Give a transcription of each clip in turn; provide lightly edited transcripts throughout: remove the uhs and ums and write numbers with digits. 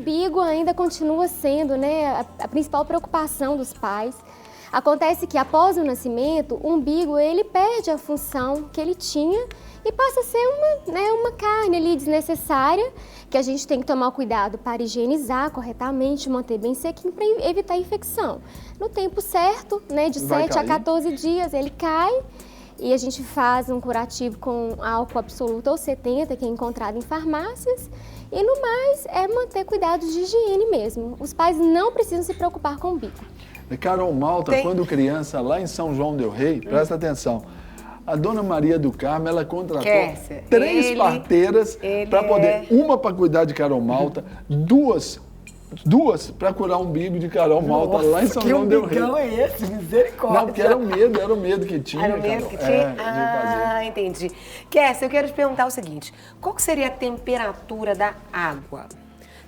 umbigo ainda continua sendo, né, a principal preocupação dos pais. Acontece que após o nascimento, o umbigo ele perde a função que ele tinha e passa a ser uma carne ali desnecessária, que a gente tem que tomar cuidado para higienizar corretamente, manter bem sequinho para evitar infecção. No tempo certo, né, de 7 a 14 dias, ele cai e a gente faz um curativo com álcool absoluto ou 70, que é encontrado em farmácias. E no mais, é manter cuidados de higiene mesmo. Os pais não precisam se preocupar com o umbigo. Carol Malta, quando criança, lá em São João del Rei, presta atenção, a dona Maria do Carmo, ela contratou 3 parteiras para poder, uma para cuidar de Carol Malta, duas para curar o umbigo de Carol Malta lá em São João del Rei. Que umbigão é esse? Misericórdia. Não, porque era o medo que tinha. Era o medo que tinha? Entendi. Kessia, eu quero te perguntar o seguinte, qual que seria a temperatura da água?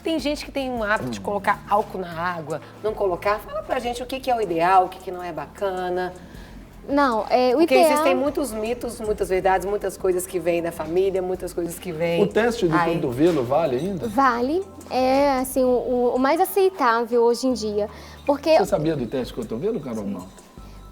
Tem gente que tem um hábito de colocar álcool na água, não colocar. Fala pra gente o que é o ideal, o que não é bacana. Não, o ideal... Porque existem muitos mitos, muitas verdades, muitas coisas que vêm da família, muitas coisas que vêm... O teste do cotovelo vale ainda? Vale. É, assim, o mais aceitável hoje em dia. Porque... Você sabia do teste de cotovelo, Carol Malta?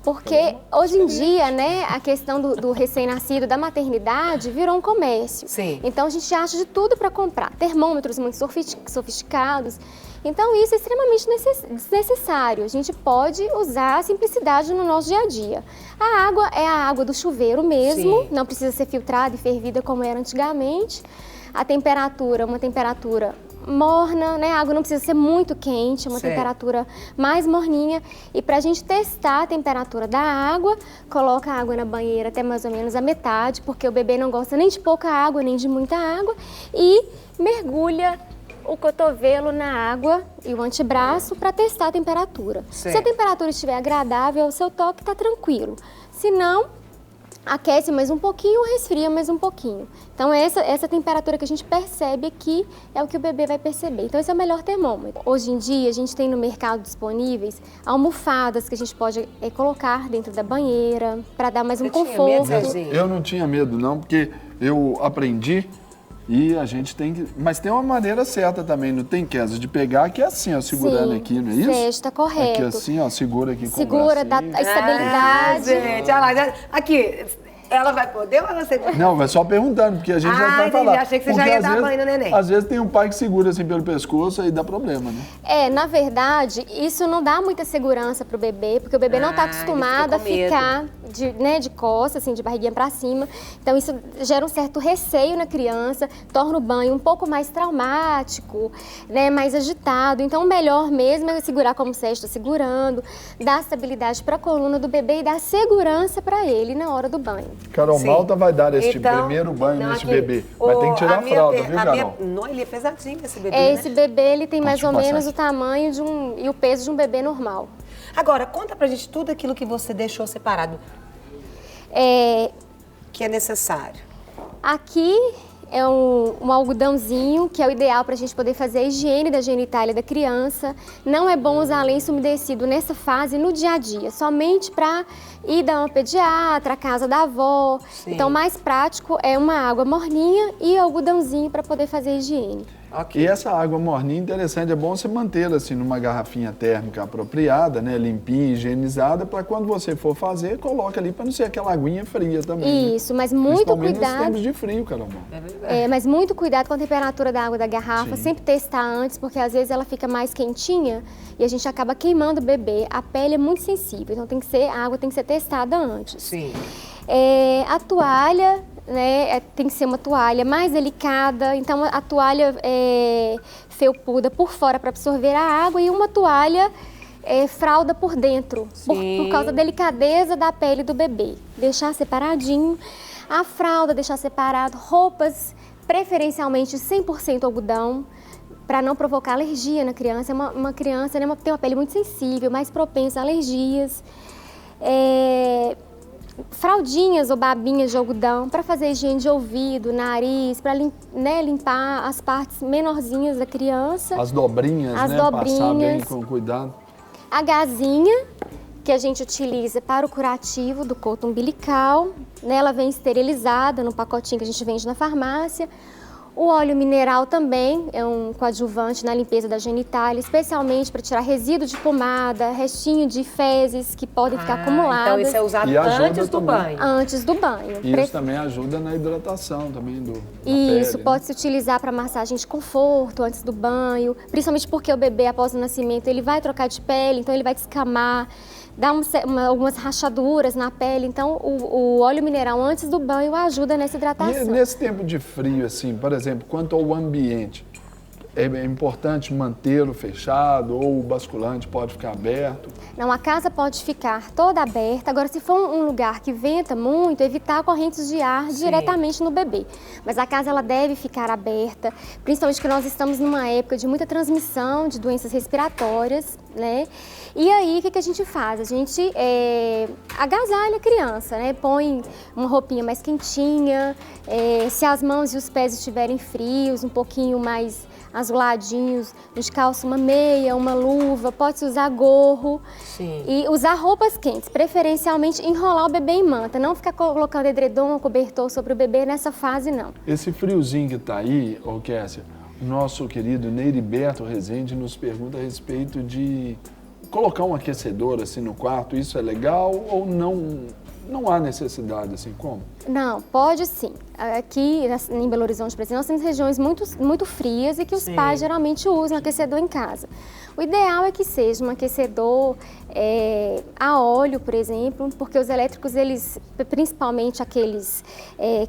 Porque hoje em dia, né, a questão do recém-nascido, da maternidade, virou um comércio. Sim. Então a gente acha de tudo para comprar. Termômetros muito sofisticados. Então isso é extremamente desnecessário. A gente pode usar a simplicidade no nosso dia a dia. A água é a água do chuveiro mesmo, não precisa ser filtrada e fervida como era antigamente. A temperatura, uma temperatura morna, né? A água não precisa ser muito quente, uma temperatura mais morninha. E para a gente testar a temperatura da água, coloca a água na banheira até mais ou menos a metade, porque o bebê não gosta nem de pouca água, nem de muita água, e mergulha o cotovelo na água e o antebraço para testar a temperatura. Se a temperatura estiver agradável, o seu toque está tranquilo. Se não, aquece mais um pouquinho, resfria mais um pouquinho. Então essa temperatura que a gente percebe aqui é o que o bebê vai perceber. Então esse é o melhor termômetro. Hoje em dia a gente tem no mercado disponíveis almofadas que a gente pode colocar dentro da banheira para dar mais um conforto. Eu não tinha medo não, porque eu aprendi e a gente tem que... Mas tem uma maneira certa também, não tem, Kessia, de pegar que é assim, ó, segurando aqui, não é isso? Sim, está correto. Aqui assim, ó, segura aqui com o segura, dá a estabilidade. Gente, olha lá, aqui... Ela vai poder ou você... Não, vai só perguntando, porque a gente já vai falar. Achei que você já ia dar banho no neném. Às vezes tem um pai que segura assim pelo pescoço e dá problema, né? Na verdade, isso não dá muita segurança pro bebê, porque o bebê não está acostumado a ficar de costas, assim, de barriguinha para cima. Então isso gera um certo receio na criança, torna o banho um pouco mais traumático, né, mais agitado. Então o melhor mesmo é segurar como você está segurando, dar estabilidade para a coluna do bebê e dar segurança para ele na hora do banho. Carol Malta vai dar este primeiro banho nesse bebê. Vai ter que tirar a fralda, viu, Carol? Não, ele é pesadinho, esse bebê, Esse bebê, ele tem mais ou menos o tamanho e o peso de um bebê normal. Agora, conta pra gente tudo aquilo que você deixou separado. Que é necessário. Aqui é um algodãozinho, que é o ideal para a gente poder fazer a higiene da genitália da criança. Não é bom usar lenço umedecido nessa fase no dia a dia, somente para ir dar uma pediatra, a casa da avó. Então, mais prático é uma água morninha e algodãozinho para poder fazer a higiene. E essa água morninha, interessante, é bom você mantê-la assim numa garrafinha térmica apropriada, né, limpinha, higienizada, para quando você for fazer, coloca ali para não ser aquela aguinha fria também. Isso, mas muito cuidado. Nos tempos de frio, Carol. Mas muito cuidado com a temperatura da água da garrafa, sempre testar antes, porque às vezes ela fica mais quentinha e a gente acaba queimando o bebê. A pele é muito sensível, então a água tem que ser testada antes. Sim. A toalha, né, tem que ser uma toalha mais delicada, então a toalha felpuda por fora para absorver a água e uma toalha fralda por dentro, por causa da delicadeza da pele do bebê. Deixar separadinho, a fralda deixar separado, roupas preferencialmente 100% algodão, para não provocar alergia na criança. Uma criança, né, tem uma pele muito sensível, mais propensa a alergias. Fraldinhas ou babinhas de algodão para fazer higiene de ouvido, nariz, para limpar as partes menorzinhas da criança. As dobrinhas, né? Passar bem com cuidado. A gazinha, que a gente utiliza para o curativo do coto umbilical, né? Ela vem esterilizada no pacotinho que a gente vende na farmácia. O óleo mineral também é um coadjuvante na limpeza da genitália, especialmente para tirar resíduo de pomada, restinho de fezes que podem ficar acumulados. Então isso é usado antes do banho. Antes do banho. E isso também ajuda na hidratação também da Isso, pele, pode se utilizar para massagem de conforto antes do banho, principalmente porque o bebê após o nascimento ele vai trocar de pele, então ele vai descamar, dá algumas rachaduras na pele, então o óleo mineral antes do banho ajuda nessa hidratação. E nesse tempo de frio, assim, por exemplo, quanto ao ambiente, é importante mantê-lo fechado ou o basculante pode ficar aberto? Não, a casa pode ficar toda aberta. Agora, se for um lugar que venta muito, evitar correntes de ar diretamente no bebê. Mas a casa ela deve ficar aberta, principalmente porque nós estamos numa época de muita transmissão de doenças respiratórias, né? E aí, o que a gente faz? A gente agasalha a criança, né? Põe uma roupinha mais quentinha, se as mãos e os pés estiverem frios, um pouquinho mais azuladinhos, a gente calça uma meia, uma luva, pode-se usar gorro. Sim. E usar roupas quentes, preferencialmente enrolar o bebê em manta, não ficar colocando edredom ou cobertor sobre o bebê nessa fase, não. Esse friozinho que está aí, Kessia, o nosso querido Neiriberto Rezende nos pergunta a respeito de colocar um aquecedor assim no quarto, isso é legal ou não há necessidade, assim, como? Não, pode sim. Aqui em Belo Horizonte, por exemplo, nós temos regiões muito frias e que os pais geralmente usam aquecedor em casa. O ideal é que seja um aquecedor a óleo, por exemplo, porque os elétricos, eles, principalmente aqueles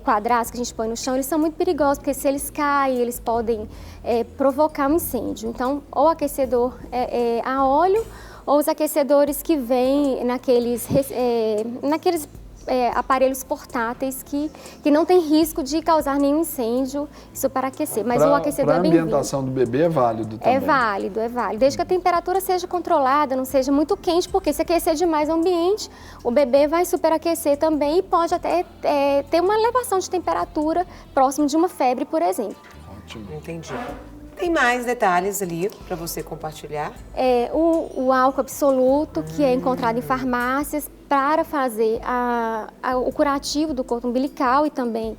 quadrados que a gente põe no chão, eles são muito perigosos, porque se eles caem, eles podem provocar um incêndio. Então, ou aquecedor a óleo, ou os aquecedores que vêm naqueles aparelhos portáteis que não tem risco de causar nenhum incêndio, isso para aquecer. Mas o aquecedor é bem-vindo. Para a ambientação do bebê é válido também? É válido. Desde que a temperatura seja controlada, não seja muito quente, porque se aquecer demais o ambiente, o bebê vai superaquecer também e pode até ter uma elevação de temperatura próximo de uma febre, por exemplo. Ótimo. Entendi. Tem mais detalhes ali para você compartilhar? O álcool absoluto, que é encontrado em farmácias para fazer o curativo do cordão umbilical e também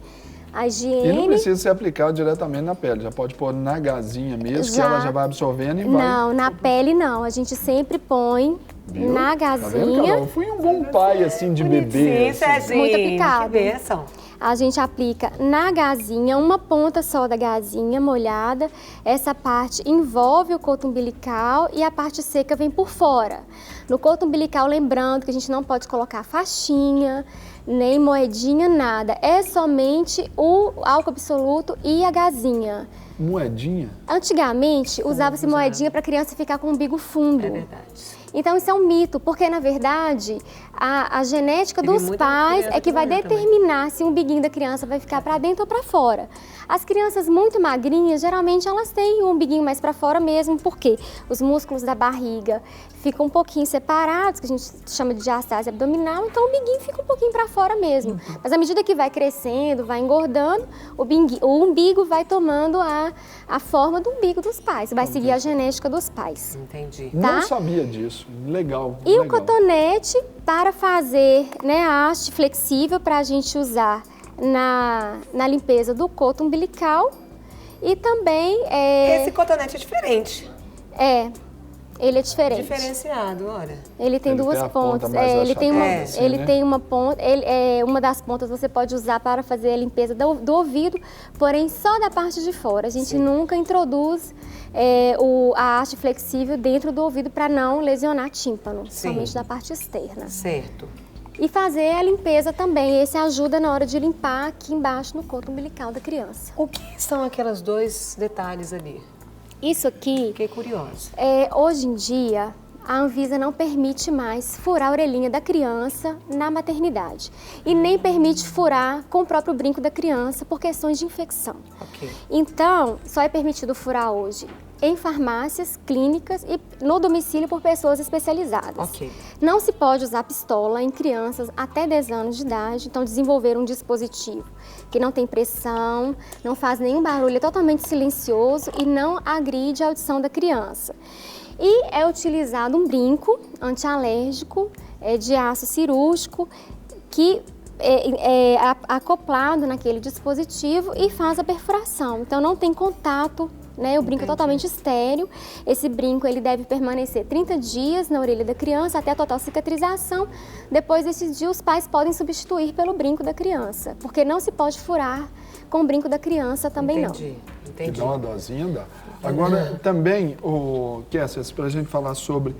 a higiene. E não precisa ser aplicado diretamente na pele, já pode pôr na gazinha mesmo, que ela já vai absorvendo e vai... Não, na pele não, a gente sempre põe na gazinha. Tá vendo, Carol? Eu fui um bom pai, assim, de bebê. Assim. Muito aplicado. Que bênção. A gente aplica na gazinha, uma ponta só da gazinha molhada. Essa parte envolve o coto umbilical e a parte seca vem por fora. No coto umbilical, lembrando que a gente não pode colocar faixinha, nem moedinha, nada. É somente o álcool absoluto e a gazinha. Moedinha? Antigamente, usava-se moedinha para a criança ficar com o umbigo fundo. É verdade. Então, isso é um mito, porque, na verdade, a genética dos pais é que vai determinar se o umbiguinho da criança vai ficar para dentro ou para fora. As crianças muito magrinhas, geralmente, elas têm o umbiguinho mais para fora mesmo, porque os músculos da barriga ficam um pouquinho separados, que a gente chama de diastase abdominal, então o umbiguinho fica um pouquinho para fora mesmo. Mas, à medida que vai crescendo, vai engordando, o umbigo vai tomando a forma do umbigo dos pais, vai seguir a genética dos pais. Entendi. Tá? Não sabia disso. Legal. E o cotonete para fazer, né, a haste flexível para a gente usar na limpeza do coto umbilical e também... Esse cotonete é diferente. Ele é diferente. Diferenciado, olha. Ele tem duas pontas. Ele tem uma ponta. Uma das pontas você pode usar para fazer a limpeza do ouvido, porém só da parte de fora. A gente nunca introduz a haste flexível dentro do ouvido para não lesionar tímpano, somente da parte externa. Certo. E fazer a limpeza também. Esse ajuda na hora de limpar aqui embaixo no coto umbilical da criança. O que são aqueles dois detalhes ali? Isso aqui... Fiquei curiosa. Hoje em dia, a Anvisa não permite mais furar a orelhinha da criança na maternidade. E nem permite furar com o próprio brinco da criança por questões de infecção. Ok. Então, só é permitido furar hoje em farmácias, clínicas e no domicílio por pessoas especializadas. Ok. Não se pode usar pistola em crianças até 10 anos de idade, então desenvolver um dispositivo que não tem pressão, não faz nenhum barulho, é totalmente silencioso e não agride a audição da criança. E é utilizado um brinco antialérgico de aço cirúrgico que acoplado naquele dispositivo e faz a perfuração. Então não tem contato, né? O brinco é totalmente estéril. Esse brinco ele deve permanecer 30 dias na orelha da criança até a total cicatrização. Depois desses dias, os pais podem substituir pelo brinco da criança, porque não se pode furar com o brinco da criança também. Entendi. Que dá uma dosinha, dá. Agora, também, Kessias, para a gente falar sobre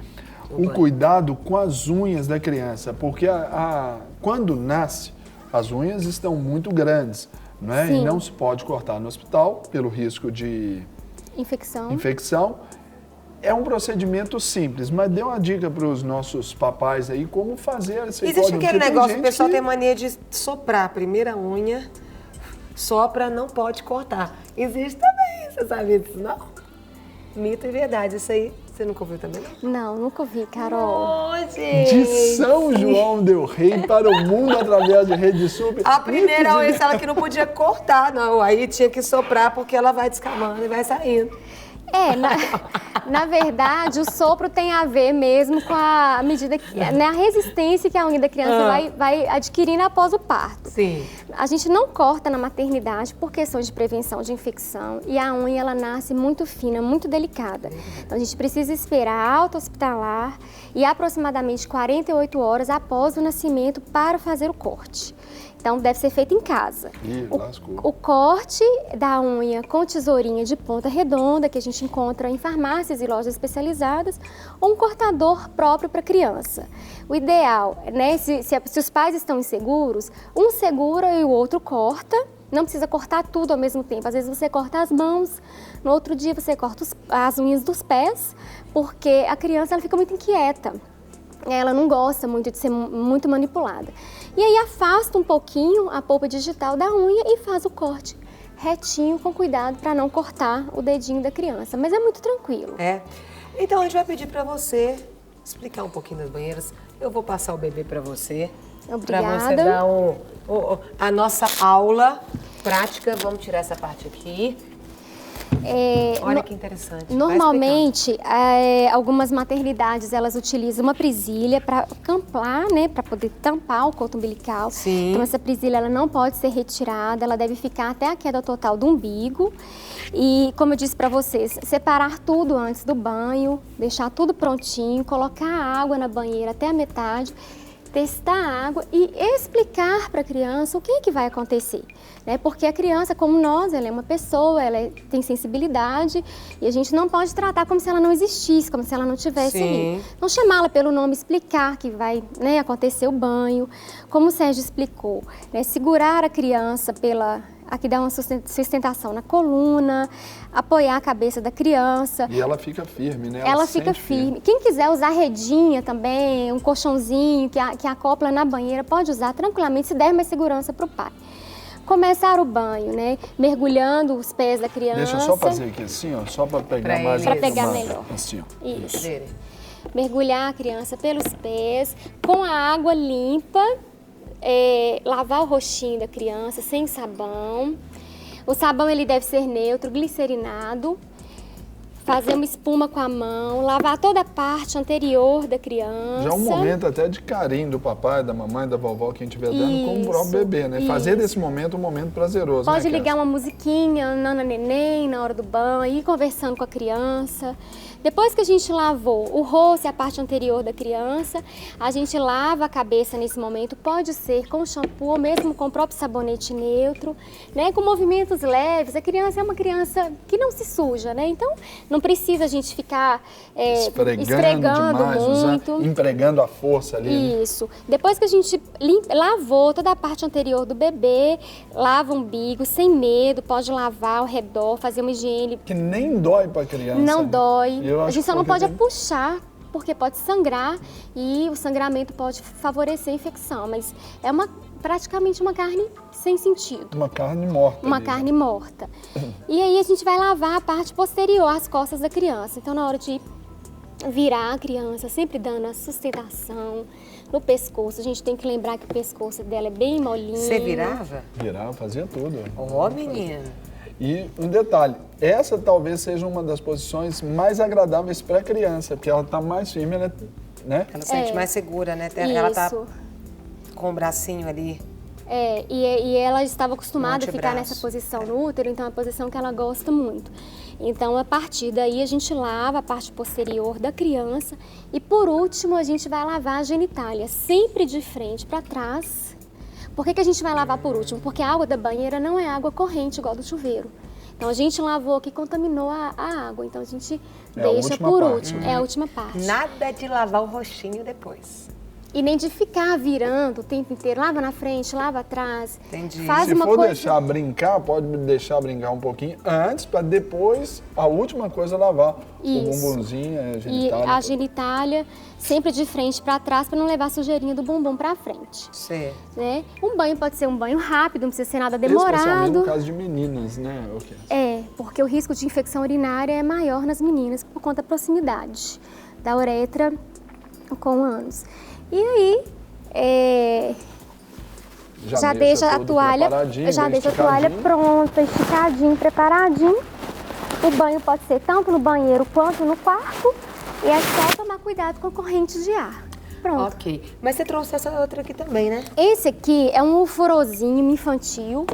o cuidado com as unhas da criança, porque quando nasce, as unhas estão muito grandes, né? E não se pode cortar no hospital pelo risco de infecção. É um procedimento simples, mas dê uma dica para os nossos papais aí como fazer esse Existe aquele negócio, o pessoal tem mania de soprar a primeira unha, sopra, não pode cortar. Existe também, você sabe disso, não? Mito e verdade, isso aí. Você nunca ouviu também? Não, nunca ouvi, Carol. Gente. De São João del Rei para o mundo através de Rede Super. A primeira unha, ela que não podia cortar, não. Aí tinha que soprar porque ela vai descamando e vai saindo. Na verdade, o sopro tem a ver mesmo com a medida, a resistência que a unha da criança vai adquirindo após o parto. Sim. A gente não corta na maternidade por questões de prevenção de infecção e a unha ela nasce muito fina, muito delicada. Então a gente precisa esperar a alta hospitalar e aproximadamente 48 horas após o nascimento para fazer o corte. Então, deve ser feito em casa. O corte da unha com tesourinha de ponta redonda, que a gente encontra em farmácias e lojas especializadas, ou um cortador próprio para criança. O ideal, né, se os pais estão inseguros, um segura e o outro corta. Não precisa cortar tudo ao mesmo tempo. Às vezes você corta as mãos, no outro dia você corta as unhas dos pés, porque a criança ela fica muito inquieta. Ela não gosta muito de ser muito manipulada. E aí afasta um pouquinho a polpa digital da unha e faz o corte retinho, com cuidado para não cortar o dedinho da criança. Mas é muito tranquilo. Então a gente vai pedir para você explicar um pouquinho das banheiras. Eu vou passar o bebê para você. Obrigada. Para você dar a nossa aula prática. Vamos tirar essa parte aqui. Olha que interessante. Normalmente, algumas maternidades elas utilizam uma presilha para campar, né, para poder tampar o coto umbilical. Sim. Então essa presilha ela não pode ser retirada, ela deve ficar até a queda total do umbigo. E como eu disse para vocês, separar tudo antes do banho, deixar tudo prontinho, colocar a água na banheira até a metade, testar a água e explicar para a criança o que vai acontecer, né? Porque a criança, como nós, ela é uma pessoa, ela tem sensibilidade e a gente não pode tratar como se ela não existisse, como se ela não tivesse ali. Então, chamá-la pelo nome, explicar que vai, né, acontecer o banho, como o Sérgio explicou, né? Segurar a criança aqui dá uma sustentação na coluna, apoiar a cabeça da criança. E ela fica firme, né? Ela fica firme. Quem quiser usar redinha também, um colchãozinho que acopla na banheira, pode usar tranquilamente, se der mais segurança para o pai. Começar o banho, né? Mergulhando os pés da criança. Deixa eu só fazer aqui assim, ó, só para pegar mais. Para pegar melhor. Assim, ó. Isso. Mergulhar a criança pelos pés com a água limpa. Lavar o rostinho da criança sem sabão. O sabão ele deve ser neutro, glicerinado. Fazer uma espuma com a mão, lavar toda a parte anterior da criança. Já é um momento até de carinho do papai, da mamãe, da vovó, quem estiver dando com o próprio bebê, né? Fazer desse momento um momento prazeroso, Pode né, ligar uma musiquinha, Nana Neném, na hora do banho, ir conversando com a criança. Depois que a gente lavou o rosto e a parte anterior da criança, a gente lava a cabeça nesse momento, pode ser com shampoo ou mesmo com o próprio sabonete neutro, né? Com movimentos leves. A criança é uma criança que não se suja, né? Então, não precisa a gente ficar esfregando muito. Empregando a força ali. Isso. Né? Depois que a gente lavou toda a parte anterior do bebê, lava o umbigo, sem medo, pode lavar ao redor, fazer uma higiene. Que nem dói para a criança. Não né? dói. A gente só não pode puxar, porque pode sangrar e o sangramento pode favorecer a infecção, mas é praticamente uma carne sem sentido. Uma carne morta. Uma carne morta. E aí a gente vai lavar a parte posterior, as costas da criança. Então, na hora de virar a criança, sempre dando a sustentação no pescoço. A gente tem que lembrar que o pescoço dela é bem molinho. Você virava? Virava, fazia tudo. Menina. E um detalhe, essa talvez seja uma das posições mais agradáveis para a criança, porque ela está mais firme, né? Ela se sente mais segura, né? Ela está com o bracinho ali E ela estava acostumada a ficar nessa posição no útero, então é a posição que ela gosta muito. Então, a partir daí, a gente lava a parte posterior da criança e, por último, a gente vai lavar a genitália, sempre de frente para trás. Por que a gente vai lavar por último? Porque a água da banheira não é água corrente, igual do chuveiro. Então, a gente lavou aqui e contaminou a água. Então, a gente deixa por último. É a última parte. Nada de lavar o roxinho depois. E nem de ficar virando o tempo inteiro. Lava na frente, lava atrás. Entendi. Faz Se uma for coisa... deixar brincar, pode deixar brincar um pouquinho antes, para depois, a última coisa, lavar Isso. o bumbumzinho, a genitália. E a genitália sempre de frente para trás, para não levar a sujeirinha do bumbum para frente. Certo. Né? Um banho pode ser um banho rápido, não precisa ser nada demorado. Especialmente no caso de meninas, né? Porque o risco de infecção urinária é maior nas meninas por conta da proximidade da uretra com o ânus. E aí, já deixa a toalha pronta, esticadinho, preparadinho. O banho pode ser tanto no banheiro quanto no quarto. E é só tomar cuidado com a corrente de ar. Pronto. Ok. Mas você trouxe essa outra aqui também, né? Esse aqui é um uforozinho infantil.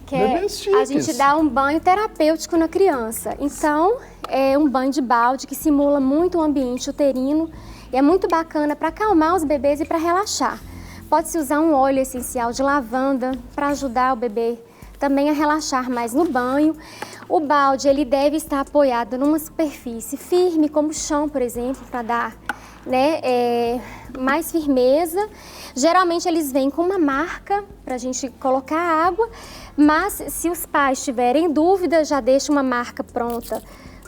Que a gente dá um banho terapêutico na criança. Então, é um banho de balde que simula muito o ambiente uterino. E é muito bacana para acalmar os bebês e para relaxar. Pode-se usar um óleo essencial de lavanda para ajudar o bebê também a relaxar mais no banho. O balde ele deve estar apoiado numa superfície firme, como o chão, por exemplo, para dar mais firmeza. Geralmente eles vêm com uma marca para a gente colocar água, mas se os pais tiverem dúvida, já deixa uma marca pronta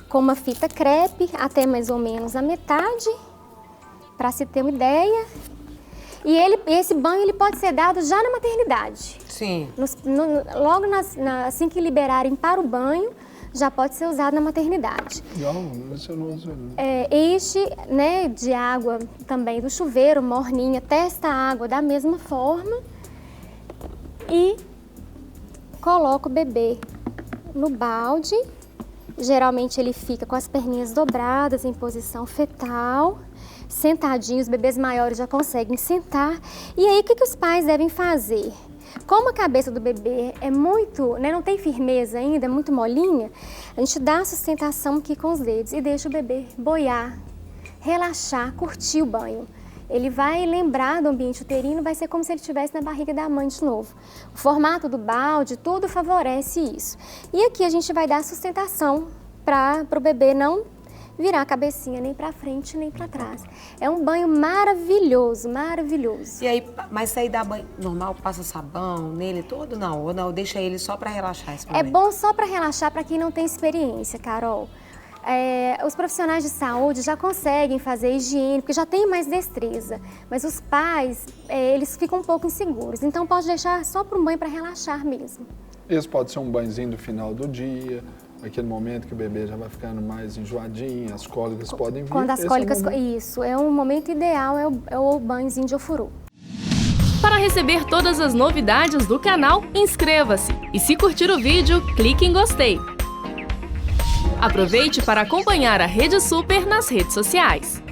com uma fita crepe até mais ou menos a metade, para se ter uma ideia. E esse banho ele pode ser dado já na maternidade. Sim. Logo assim que liberarem para o banho, já pode ser usado na maternidade. Enche de água também do chuveiro, morninha, testa a água da mesma forma e coloca o bebê no balde. Geralmente ele fica com as perninhas dobradas em posição fetal. Sentadinho, os bebês maiores já conseguem sentar. E aí, o que os pais devem fazer? Como a cabeça do bebê é muito, não tem firmeza ainda, é muito molinha, a gente dá a sustentação aqui com os dedos e deixa o bebê boiar, relaxar, curtir o banho. Ele vai lembrar do ambiente uterino, vai ser como se ele estivesse na barriga da mãe de novo. O formato do balde, tudo favorece isso. E aqui a gente vai dar sustentação para o bebê não virar a cabecinha nem para frente nem para trás. É um banho maravilhoso, maravilhoso. E aí, mas isso aí dá banho normal, passa sabão nele todo? Não, ou não, deixa ele só para relaxar esse momento? É bom só para relaxar para quem não tem experiência, Carol. Os profissionais de saúde já conseguem fazer higiene, porque já tem mais destreza. Mas os pais, eles ficam um pouco inseguros. Então pode deixar só para um banho para relaxar mesmo. Esse pode ser um banhozinho do final do dia. Aquele momento que o bebê já vai ficando mais enjoadinho, as cólicas podem vir. Quando as cólicas... Isso, é um momento ideal, é o banhozinho de ofurô. Para receber todas as novidades do canal, inscreva-se. E se curtir o vídeo, clique em gostei. Aproveite para acompanhar a Rede Super nas redes sociais.